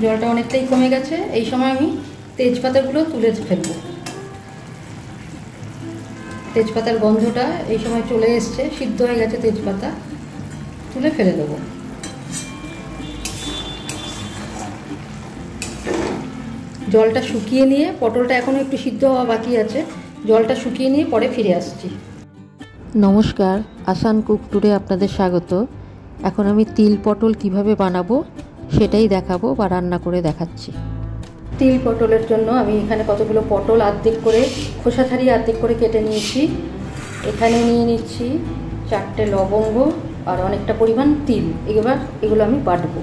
জলটা অনেকটাই কমে গেছে। এই সময় আমি তেজপাতাগুলো তুলে ফেলবো। তেজপাতার গন্ধটা এই সময় চলে এসছে, সিদ্ধ হয়ে গেছে তেজপাতা, তুলে ফেলে দেবো। জলটা শুকিয়ে নিয়ে, পটলটা এখনও একটু সিদ্ধ হওয়া বাকি আছে, জলটা শুকিয়ে নিয়ে পরে ফিরে আসছি। নমস্কার, আসান কুক টুরে আপনাদের স্বাগত। এখন আমি তিল পটল কিভাবে বানাবো সেটাই দেখাবো বা রান্না করে দেখাচ্ছি। তিল পটলের জন্য আমি এখানে কতগুলো পটল অর্ধেক করে, খোসা ছাড়িয়ে অর্ধেক করে কেটে নিয়েছি। এখানে নিয়ে নিচ্ছি 4টে লবঙ্গ আর অনেকটা পরিমাণ তিল। এবার এগুলো আমি বাটবো।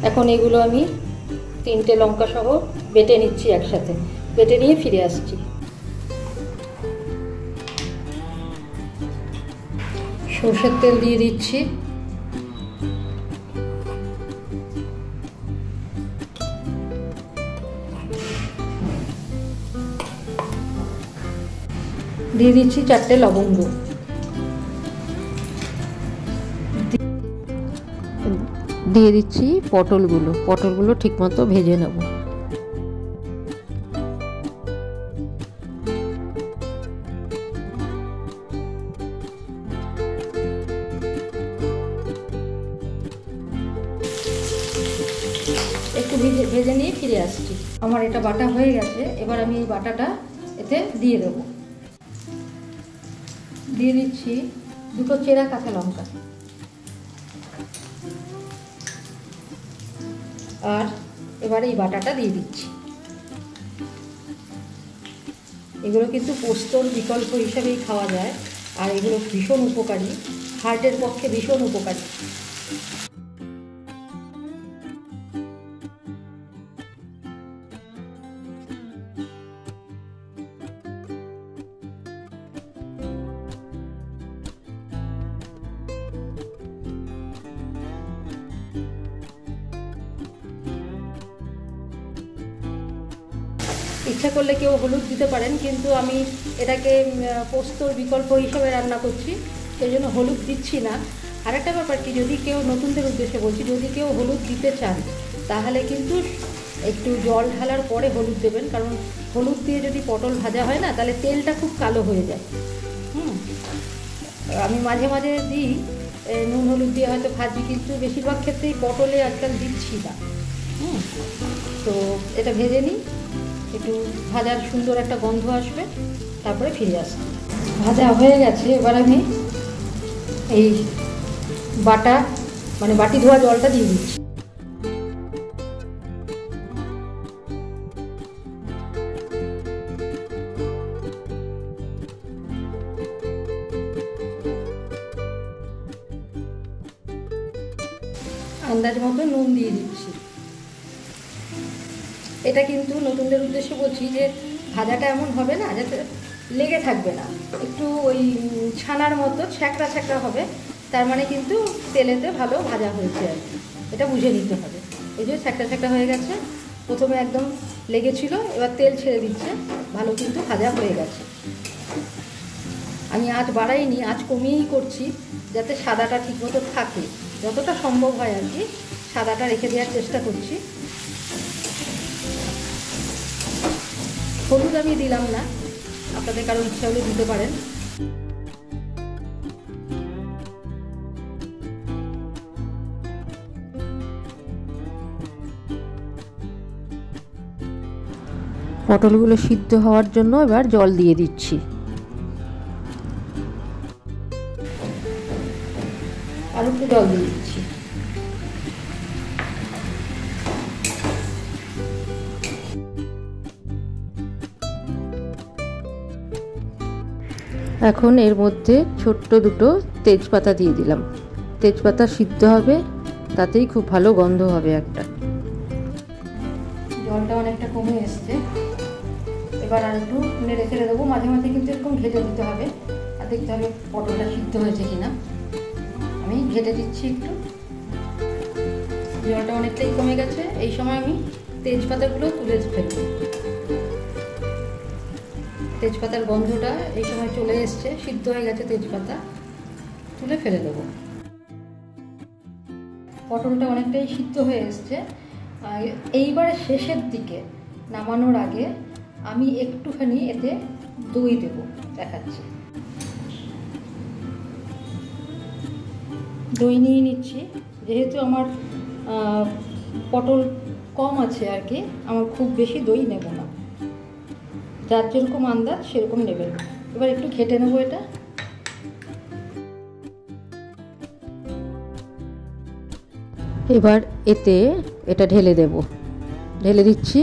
এখন এগুলো আমি 3টে লঙ্কা সহ বেটে নিচ্ছি একসাথে। বেটে নিয়ে ফিরে আসছি। সরষের তেল দিয়ে দিচ্ছি। দিয়ে দিচ্ছি 4টে লবঙ্গ। দিয়ে দিচ্ছি পটলগুলো ঠিকমতো ভেজে নেব। একটু ভেজে নিয়ে ফিরে আসছি। আমার এটা বাটা হয়ে গেছে। এবার আমি এই বাটাটা এতে দিয়ে দেবো। দিয়ে দিচ্ছি 2টো চেরা কাঁচা লঙ্কা আর এবার এই বাটাটা দিয়ে দিচ্ছি। এগুলো কিন্তু পোস্তর বিকল্প হিসাবেই খাওয়া যায়, আর এগুলো ভীষণ উপকারী, হার্টের পক্ষে ভীষণ উপকারী। ইচ্ছা করলে কেউ হলুদ দিতে পারেন, কিন্তু আমি এটাকে পোস্তর বিকল্প হিসেবে রান্না করছি, সেই জন্য হলুদ দিচ্ছি না। আরেকটা ব্যাপার কি, যদি কেউ, নতুনদের উদ্দেশ্যে বলছি, যদি কেউ হলুদ দিতে চান তাহলে কিন্তু একটু জল ঢালার পরে হলুদ দেবেন, কারণ হলুদ দিয়ে যদি পটল ভাজা হয় না, তাহলে তেলটা খুব কালো হয়ে যায়। আমি মাঝে মাঝে দিই, নুন হলুদ দিয়ে হয়তো ভাজি, কিন্তু বেশিরভাগ ক্ষেত্রেই পটলে আজকাল দিচ্ছি না। তো এটা ভেজে নিই, একটু ভাজার সুন্দর একটা গন্ধ আসবে, তারপরে ফিরে আসছি। ভাজা হয়ে গেছে। এবার আমি এই বাটা, মানে বাটি ধোয়া জলটা দিয়ে দিচ্ছি। আন্দাজ মতো নুন দিয়ে দিচ্ছি। এটা কিন্তু নতুনদের উদ্দেশ্যে বলছি যে ভাজাটা এমন হবে না যাতে লেগে থাকবে না, একটু ওই ছানার মতো ছ্যাঁকড়া ছ্যাঁকড়া হবে, তার মানে কিন্তু তেলেতে ভালো ভাজা হয়েছে আর কি, এটা বুঝে নিতে হবে। এই যে ছ্যাঁকড়া ছ্যাঁকড়া হয়ে গেছে, প্রথমে একদম লেগেছিল, এবার তেল ছেড়ে দিচ্ছে, ভালো কিন্তু ভাজা হয়ে গেছে। আমি আঁচ বাড়াইনি, আঁচ কমিয়েই করছি, যাতে সাদাটা ঠিকমতো থাকে, যতটা সম্ভব হয় আর কি সাদাটা রেখে দেওয়ার চেষ্টা করছি। হলুদ আমি দিলাম না, আপনাদের কারো ইচ্ছা হলে দিতে পারেন। পটলগুলো সিদ্ধ হওয়ার জন্য এবার জল দিয়ে দিচ্ছি। আর একটু জল দিয়ে দিচ্ছি। এখন এর মধ্যে ছোট্ট 2টো তেজপাতা দিয়ে দিলাম। তেজপাতা সিদ্ধ হবে, তাতেই খুব ভালো গন্ধ হবে একটা। জলটা অনেকটা কমে এসছে। এবার আর একটু নেড়ে ছেড়ে দেবো। মাঝে মাঝে কিন্তু এরকম ঘেটে দিতে হবে, আর দেখতে হবে পটলটা সিদ্ধ হয়েছে কিনা। আমি ঘেটে দিচ্ছি একটু। জলটা অনেকটাই কমে গেছে। এই সময় আমি তেজপাতাগুলো তুলে ফেলবো। তেজপাতার গন্ধটা এই সময় চলে এসছে, সিদ্ধ হয়ে গেছে তেজপাতা, তুলে ফেলে দেবো। পটলটা অনেকটাই সিদ্ধ হয়ে এসছে। এইবারে শেষের দিকে নামানোর আগে আমি একটুখানি এতে দই দেবো, দেখাচ্ছি। দই নিয়ে নিচ্ছি, যেহেতু আমার পটল কম আছে আর কি, আমার খুব বেশি দই নেব না, যার যেরকম আন্দাজ সেরকম নেবেন। এবার একটু ঘেটে নেবো এটা। এবার এতে এটা ঢেলে দেব, ঢেলে দিচ্ছি,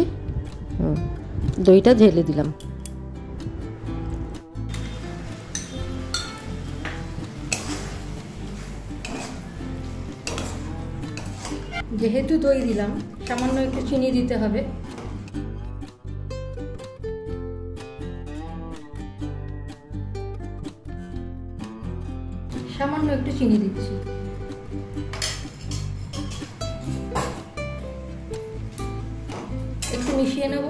দইটা ঢেলে দিলাম। যেহেতু দই দিলাম, সামান্য একটু চিনি দিতে হবে। সামান্য একটু চিনি দিচ্ছি। একটু মিশিয়ে নেব।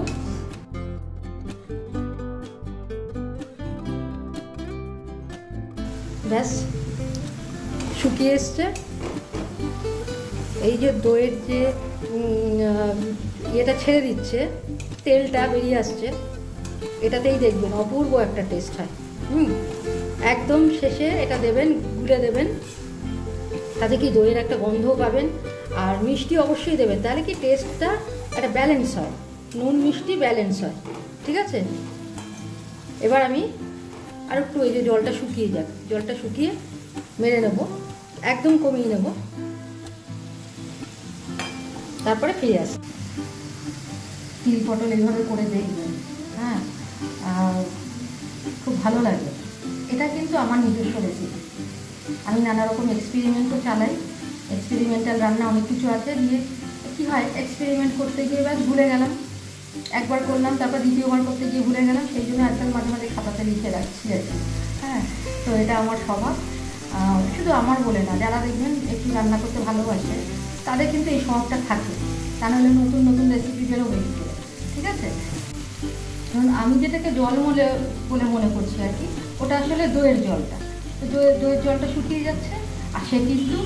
ব্যাস, শুকিয়ে এসছে। এই যে দইয়ের যে এটা ছেড়ে দিচ্ছে, তেলটা বেরিয়ে আসছে, এটাতেই দেখবেন অপূর্ব একটা টেস্ট হয়। একদম শেষে এটা দেবেন, গুলে দেবেন, তাতে কি দইয়ের একটা গন্ধও পাবেন। আর মিষ্টি অবশ্যই দেবেন, তাহলে কি টেস্টটা একটা ব্যালেন্স হয়, নুন মিষ্টি ব্যালেন্স হয়। ঠিক আছে, এবার আমি আর একটু এই যে জলটা শুকিয়ে যাক, জলটা শুকিয়ে মেরে নেব, একদম কমিয়ে নেব, তারপরে ফিরে আসি। তিল পটল এইভাবে করে দেখবেন, হ্যাঁ, খুব ভালো লাগে। এটা কিন্তু আমার নিজস্ব রেসিপি, আমি নানা রকম এক্সপেরিমেন্টও চালাই। এক্সপেরিমেন্টাল রান্না অনেক কিছু আছে, দিয়ে কী হয়, এক্সপেরিমেন্ট করতে গিয়ে ব্যাস ভুলে গেলাম, একবার করলাম তারপর দ্বিতীয়বার করতে গিয়ে ভুলে গেলাম, সেই জন্য আজকাল মাঝে মাঝে খাতাতে লিখে রাখছি আর কি। হ্যাঁ, তো এটা আমার স্বভাব। শুধু আমার বলে না, যারা দেখবেন একটু রান্না করতে ভালোবাসে তাদের কিন্তু এই স্বভাবটা থাকে, তা নাহলে নতুন নতুন রেসিপি বেরোবে। ঠিক আছে, কারণ আমি যেটাকে জল বলে মনে করছি আর কি, ওটা আসলে দইয়ের জলটা। তো দইয়ের জলটা শুকিয়ে যাচ্ছে, আর সে কিন্তু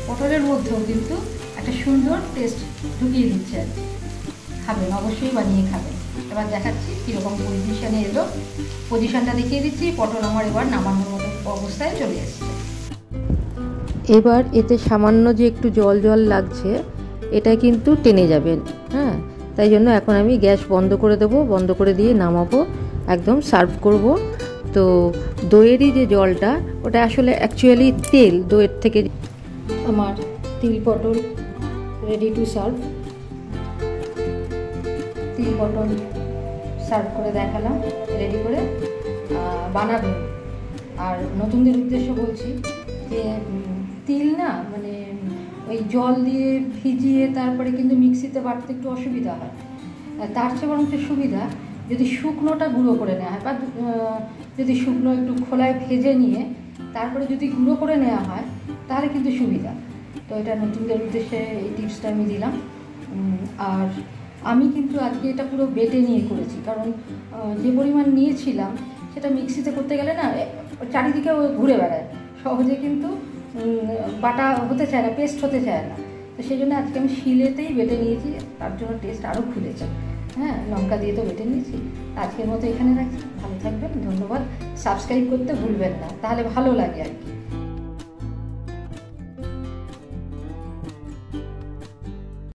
পটলের মধ্যেও কিন্তু একটা সুন্দর টেস্ট ঢুকিয়ে দিচ্ছে আর কি। খাবেন, অবশ্যই বানিয়ে খাবেন। এবার দেখাচ্ছি কীরকম পজিশানে এলো, পজিশানটা দেখিয়ে দিচ্ছি। পটল আমার এবার নামানোর মতো অবস্থায় চলে এসছে। এবার এতে সামান্য যে একটু জল জল লাগছে, এটা কিন্তু টেনে যাবেন, হ্যাঁ, তাই জন্য এখন আমি গ্যাস বন্ধ করে দেবো, বন্ধ করে দিয়ে নামাবো, একদম সার্ভ করব। তো দইয়েরই যে জলটা, ওটা আসলে অ্যাকচুয়ালি তেল, দইয়ের থেকে। আমার তিল পটল রেডি টু সার্ভ। তিল পটল সার্ভ করে দেখালাম, রেডি করে বানাবেন। আর নতুনদের উদ্দেশ্য বলছি যে তিল না, মানে ওই জল দিয়ে ভিজিয়ে তারপরে কিন্তু মিক্সিতে বাটতে একটু অসুবিধা হয়। তার চেয়ে বরং সুবিধা যদি শুকনোটা গুঁড়ো করে নেওয়া হয়, বা যদি শুকনো একটু খোলায় ভেজে নিয়ে তারপরে যদি গুঁড়ো করে নেওয়া হয়, তাহলে কিন্তু সুবিধা। তো এটা নতুনদের উদ্দেশ্যে এই টিপসটা আমি দিলাম। আর আমি কিন্তু আজকে এটা পুরো বেটে নিয়ে করেছি, কারণ যে পরিমাণ নিয়েছিলাম সেটা মিক্সিতে করতে গেলে না চারিদিকে ঘুরে বেড়ায়, সহজে কিন্তু বাটা হতে চায় না, পেস্ট হতে চায় না। তো সেই জন্য আজকে আমি শিলেতেই বেটে নিয়েছি, তার জন্য টেস্ট আরও খুলেছে। হ্যাঁ, লঙ্কা দিয়ে তো বেটে নিয়েছি। আজকের মতো এখানে রাখছি, ভালো থাকবেন, ধন্যবাদ। সাবস্ক্রাইব করতে ভুলবেন না, তাহলে ভালো লাগে আর কি।